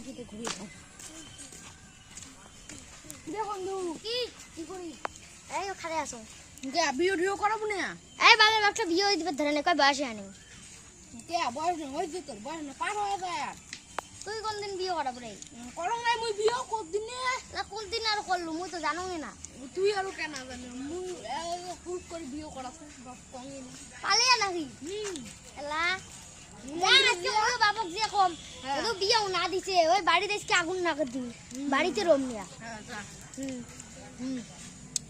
খেতে ঘুরিয়ে খাও। বন্ধু কি কি করি? এই খারে আসো কে বিয়ে ঢিও করাবো না? এই বালের বাচ্চা বিয়ে হয়ে দিবে ধরে নে কয় বয়সে আনি কে বয়স না ওই যে তোর বয়স না পার হয়ে যায় আর তুই কোন দিন বিয়ে করাবো রে? করং নাই মুই বিয়ে কত দিনে না কোন দিন আর করলু মুই তো জানোই না। তুই আর কেন জানি মুই ফুল করে বিয়ে করা খুব কমই না পালিয়া নাকি এলা জান আজকে ওই বাবক দিয়ে কম তো বিয়েও না দিছে ওই বাড়িতে আজকে আগুন না করে দিবি বাড়িতে রম নিয়া। হ্যাঁ যা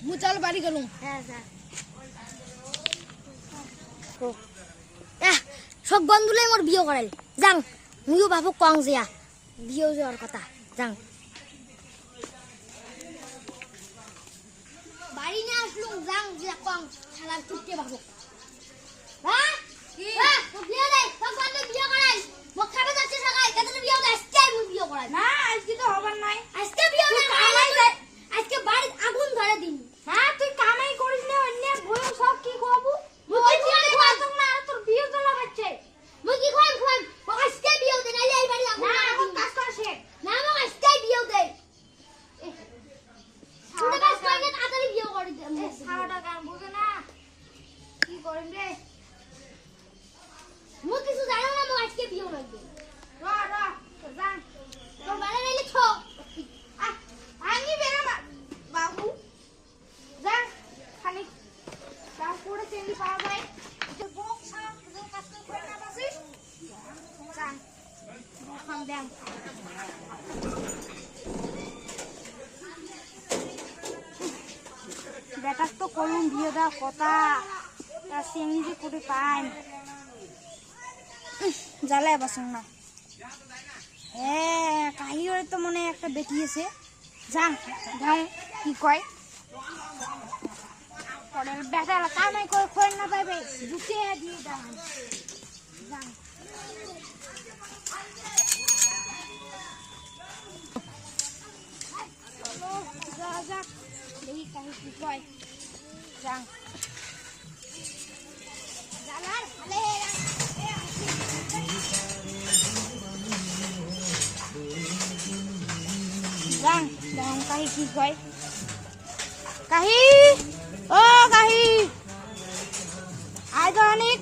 মুই চল বাড়ি গেলুম। হ্যাঁ যা সব বন্ধুলে মোর বিয়ে করাইল যাং মুইও বাবক কং জিয়া বিয়ে যাওয়ার কথা যাং বাড়ি না আসলুম যাং জিয়া কং শালার চুপকে বাবক হ্যাঁ কি হ্যাঁ তো বিয়ে দে সব বন্ধু বিয়ে করাই মোক খাবে যাচ্ছে সকাল কতদিন বিয়ে দে আজকে মুই বিয়ে করাই না আজকে তো হবার নাই আজকে বিয়ে না কামাই দে আজকে বাড়ি আগুন ধরে দিন। হ্যাঁ তুই কামাই করিস না অন্য ভয় সব কি খাবো মুই বিয়ে করাই না আর তোর বিয়ে তো লাগাচ্ছে মুই কি কইম কইম মোক আজকে বিয়ে দে নাইলে এই বাড়ি আগুন না ধরে এখন দিন। কাজ কর সে না মোক আজকে বিয়ে দে তুই কাজ করলে তাড়াতাড়ি বিয়ে করে দে সারাটা গান বুঝে না কি করিম রে মুই কিছু জানো না মোক আজকে বিয়ে লাগবে র যা তোর বাড়ি নাইলে ছো আমি বেরা বাবু যা খালি কাজ করে চেনি পাওয়া যায় তোর বক সারা তোর কাজ করে না বাসিস যা খাম দেন বেটার তো করুন বিয়ে দেওয়ার কথা তা চেনি যে করে পাই জ্বালায় বাসুন না কাহিরে তো মনে একটা বেটিয়েছে যান যাও কি কয় পরের বেটার কামাই করে খোল না পাইবে ঢুকে দিয়ে দাঁড়ান যান যা যা দেখি কাহি কি কয় যান জানার ভালে যান যান কাহি কি কয় কাহি ও কাহি আয় তো অনেক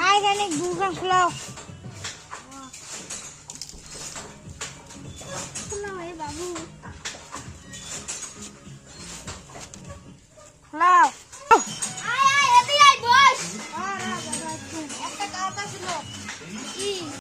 আয় খানিক দুখান খোলাও